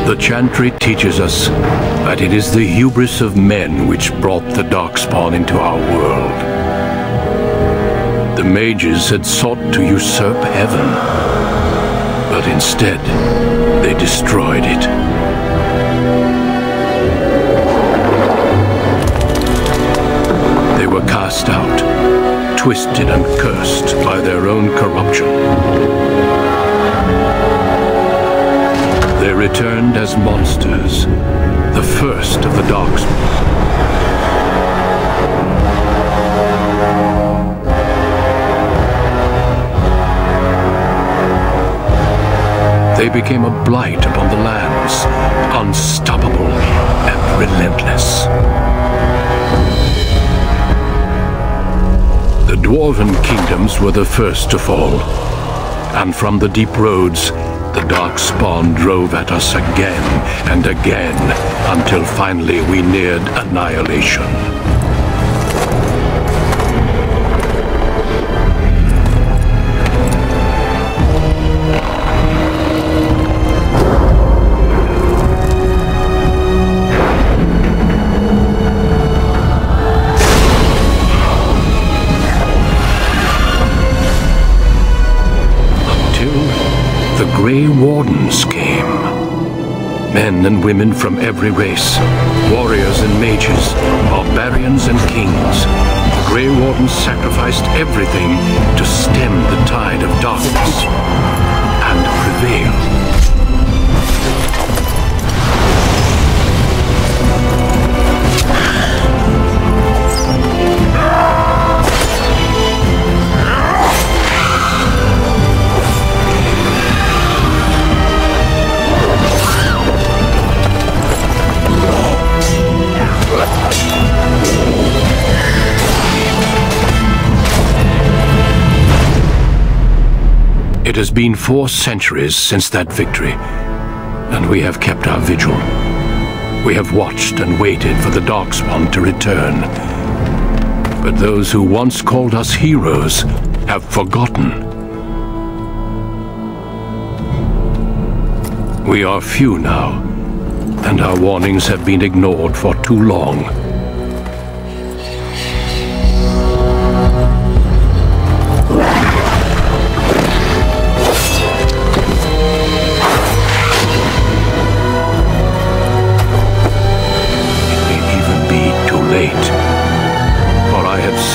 The Chantry teaches us that it is the hubris of men which brought the darkspawn into our world. The mages had sought to usurp heaven, but instead they destroyed it. They were cast out, twisted and cursed by their own corruption. They returned as monsters, the first of the darkspawn. They became a blight upon the lands, unstoppable and relentless. The dwarven kingdoms were the first to fall, and from the deep roads, the darkspawn drove at us again and again, until finally we neared annihilation. Grey Wardens came. Men and women from every race, warriors and mages, barbarians and kings. The Grey Wardens sacrificed everything to stem the tide of darkness and prevail. It has been 4 centuries since that victory, and we have kept our vigil. We have watched and waited for the darkspawn to return. But those who once called us heroes have forgotten. We are few now, and our warnings have been ignored for too long.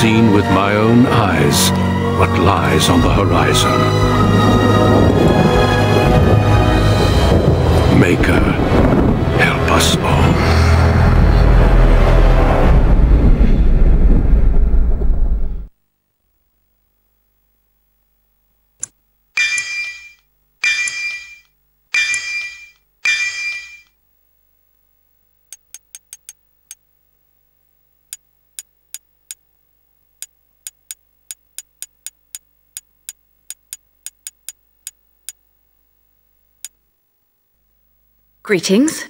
Seen with my own eyes what lies on the horizon. Maker, help us all. Greetings.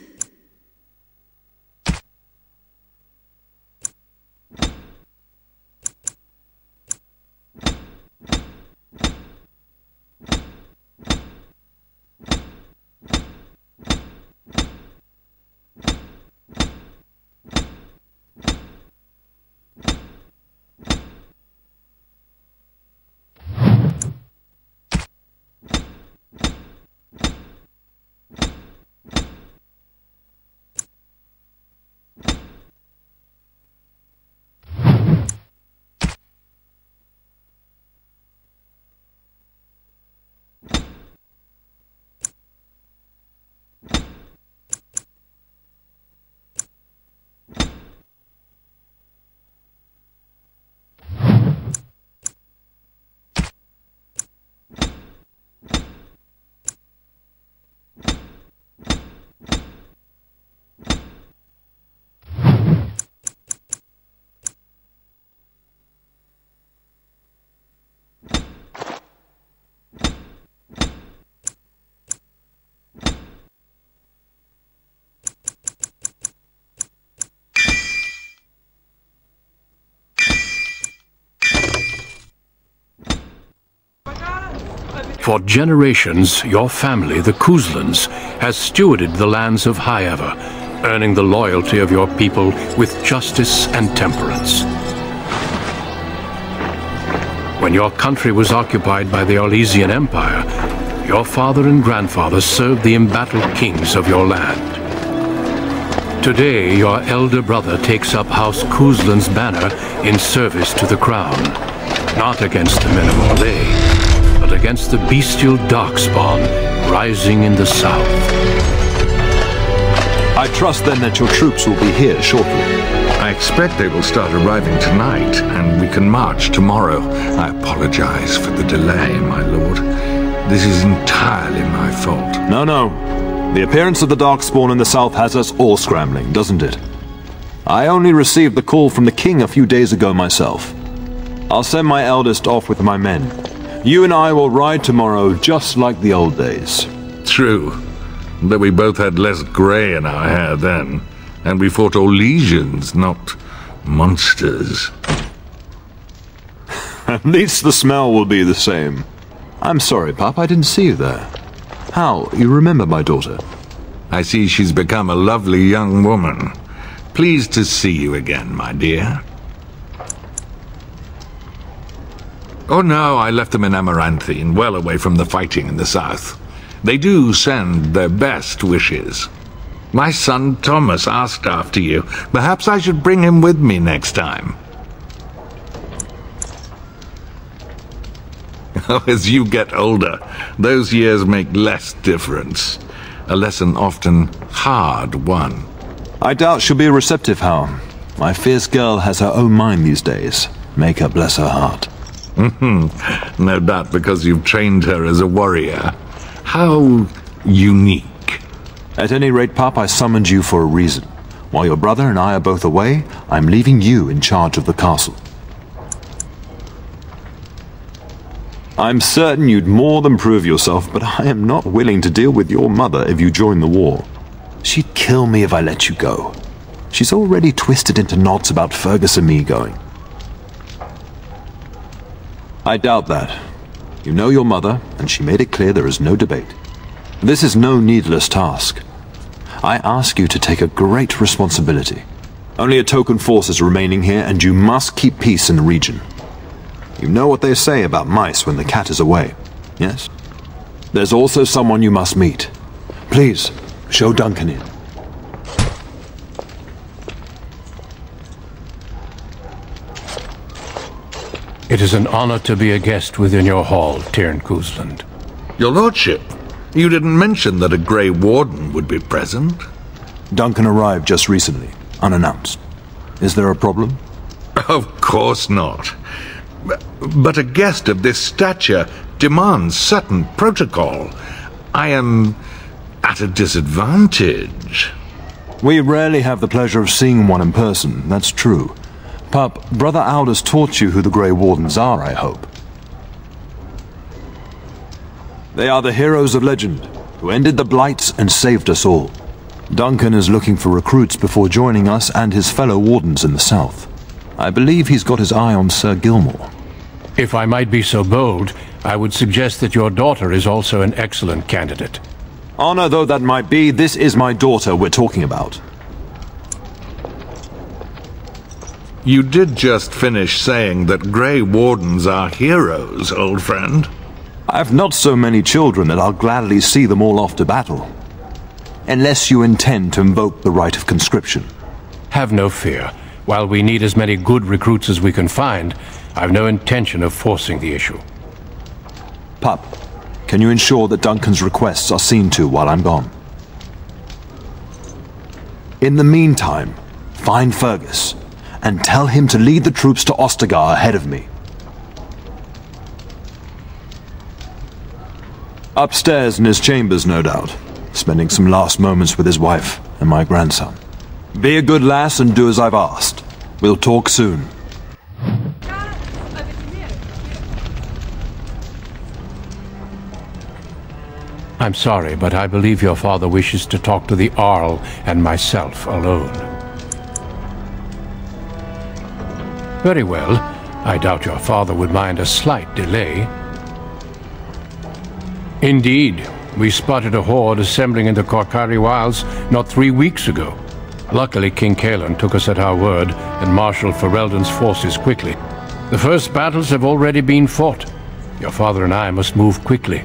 For generations, your family, the Couslands, has stewarded the lands of Highever, earning the loyalty of your people with justice and temperance. When your country was occupied by the Orlesian Empire, your father and grandfather served the embattled kings of your land. Today, your elder brother takes up House Cousland's banner in service to the crown, not against the men of Orlais, but against the bestial darkspawn rising in the south. I trust then that your troops will be here shortly. I expect they will start arriving tonight, and we can march tomorrow. I apologize for the delay, my lord. This is entirely my fault. No. The appearance of the darkspawn in the south has us all scrambling, doesn't it? I only received the call from the king a few days ago myself. I'll send my eldest off with my men. You and I will ride tomorrow just like the old days. True. Though we both had less grey in our hair then, and we fought Orlesians, not monsters. At least the smell will be the same. I'm sorry, Pop, I didn't see you there. How, you remember my daughter? I see she's become a lovely young woman. Pleased to see you again, my dear. Oh no, I left them in Amaranthine, well away from the fighting in the south. They do send their best wishes. My son Thomas asked after you. Perhaps I should bring him with me next time. As you get older, those years make less difference. A lesson often hard won. I doubt she'll be receptive, Howe. My fierce girl has her own mind these days. Make her bless her heart. No doubt because you've trained her as a warrior. How unique. At any rate, Pop, I summoned you for a reason. While your brother and I are both away, I'm leaving you in charge of the castle. I'm certain you'd more than prove yourself, but I am not willing to deal with your mother if you join the war. She'd kill me if I let you go. She's already twisted into knots about Fergus and me going. I doubt that. You know your mother, and she made it clear there is no debate. This is no needless task. I ask you to take a great responsibility. Only a token force is remaining here, and you must keep peace in the region. You know what they say about mice when the cat is away, yes? There's also someone you must meet. Please, show Duncan in. It is an honor to be a guest within your hall, Teryn Cousland. Your lordship, you didn't mention that a Grey Warden would be present. Duncan arrived just recently, unannounced. Is there a problem? Of course not. But a guest of this stature demands certain protocol. I am at a disadvantage. We rarely have the pleasure of seeing one in person, that's true. Pup, Brother Aldous taught you who the Grey Wardens are, I hope. They are the heroes of legend, who ended the Blights and saved us all. Duncan is looking for recruits before joining us and his fellow Wardens in the south. I believe he's got his eye on Sir Gilmore. If I might be so bold, I would suggest that your daughter is also an excellent candidate. Honor though that might be, this is my daughter we're talking about. You did just finish saying that Grey Wardens are heroes, old friend. I've not so many children that I'll gladly see them all off to battle. Unless you intend to invoke the right of conscription. Have no fear. While we need as many good recruits as we can find, I've no intention of forcing the issue. Pup, can you ensure that Duncan's requests are seen to while I'm gone? In the meantime, find Fergus, and tell him to lead the troops to Ostagar ahead of me. Upstairs in his chambers, no doubt, spending some last moments with his wife and my grandson. Be a good lass and do as I've asked. We'll talk soon. I'm sorry, but I believe your father wishes to talk to the Arl and myself alone. Very well. I doubt your father would mind a slight delay. Indeed. We spotted a horde assembling in the Korkari Wilds not 3 weeks ago. Luckily, King Cousland took us at our word and marshaled Ferelden's forces quickly. The first battles have already been fought. Your father and I must move quickly.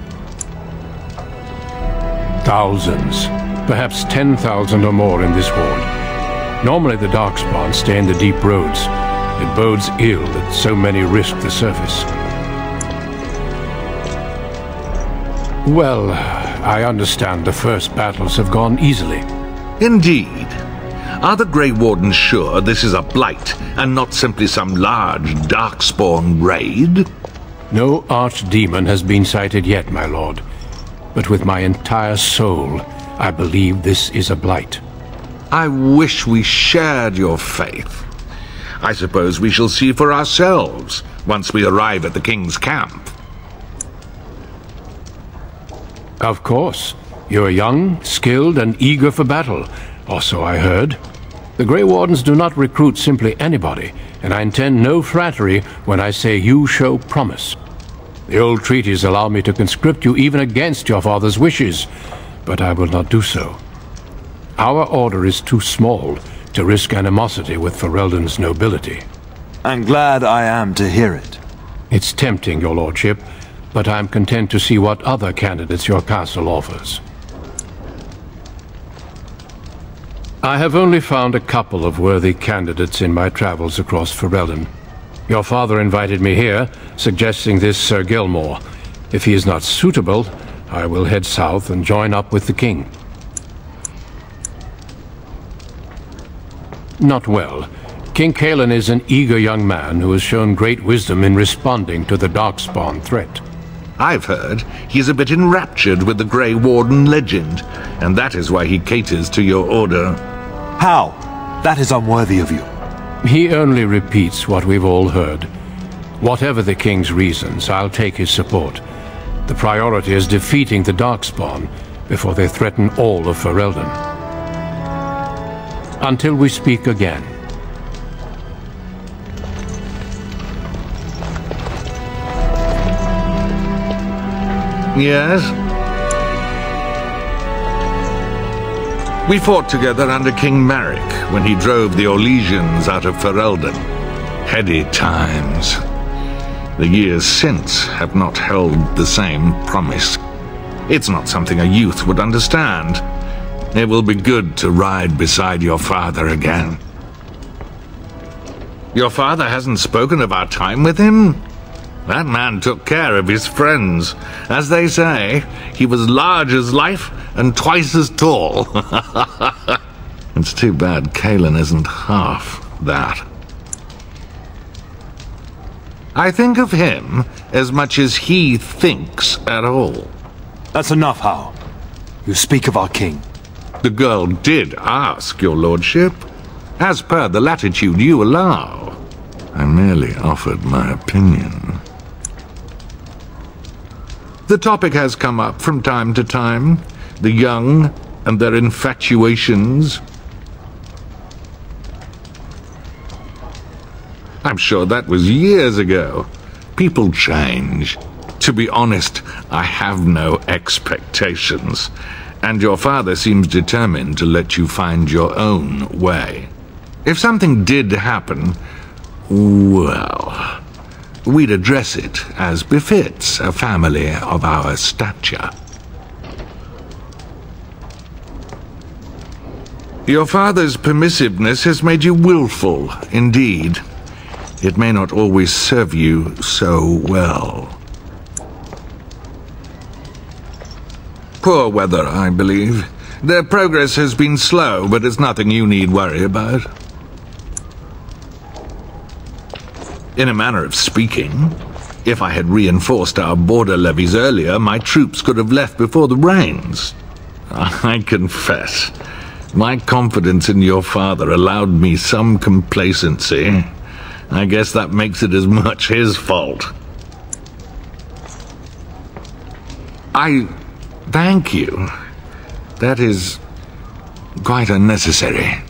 Thousands, perhaps 10,000 or more in this horde. Normally the darkspawn stay in the deep roads. It bodes ill that so many risk the surface. Well, I understand the first battles have gone easily. Indeed. Are the Grey Wardens sure this is a blight, and not simply some large darkspawn raid? No archdemon has been sighted yet, my lord. But with my entire soul, I believe this is a blight. I wish we shared your faith. I suppose we shall see for ourselves once we arrive at the King's camp. Of course. You are young, skilled, and eager for battle, or so I heard. The Grey Wardens do not recruit simply anybody, and I intend no flattery when I say you show promise. The old treaties allow me to conscript you even against your father's wishes, but I will not do so. Our order is too small to risk animosity with Ferelden's nobility. I'm glad I am to hear it. It's tempting, your lordship, but I'm content to see what other candidates your castle offers. I have only found a couple of worthy candidates in my travels across Ferelden. Your father invited me here, suggesting this Sir Gilmore. If he is not suitable, I will head south and join up with the king. Not well. King Cousland is an eager young man who has shown great wisdom in responding to the darkspawn threat. I've heard he's a bit enraptured with the Grey Warden legend, and that is why he caters to your order. How? That is unworthy of you. He only repeats what we've all heard. Whatever the king's reasons, I'll take his support. The priority is defeating the darkspawn before they threaten all of Ferelden. Until we speak again. Yes? We fought together under King Maric when he drove the Orlesians out of Ferelden. Heady times. The years since have not held the same promise. It's not something a youth would understand. It will be good to ride beside your father again. Your father hasn't spoken of our time with him? That man took care of his friends. As they say, he was large as life and twice as tall. It's too bad Cousland isn't half that. I think of him as much as he thinks at all. That's enough, Howe. You speak of our king. The girl did ask, your lordship, as per the latitude you allow. I merely offered my opinion. The topic has come up from time to time, the young and their infatuations. I'm sure that was years ago. People change. To be honest, I have no expectations, and your father seems determined to let you find your own way. If something did happen, well, we'd address it as befits a family of our stature. Your father's permissiveness has made you willful, indeed. It may not always serve you so well. Poor weather, I believe. Their progress has been slow, but it's nothing you need worry about. In a manner of speaking, if I had reinforced our border levies earlier, my troops could have left before the rains. I confess, my confidence in your father allowed me some complacency. I guess that makes it as much his fault. I thank you. That is quite unnecessary.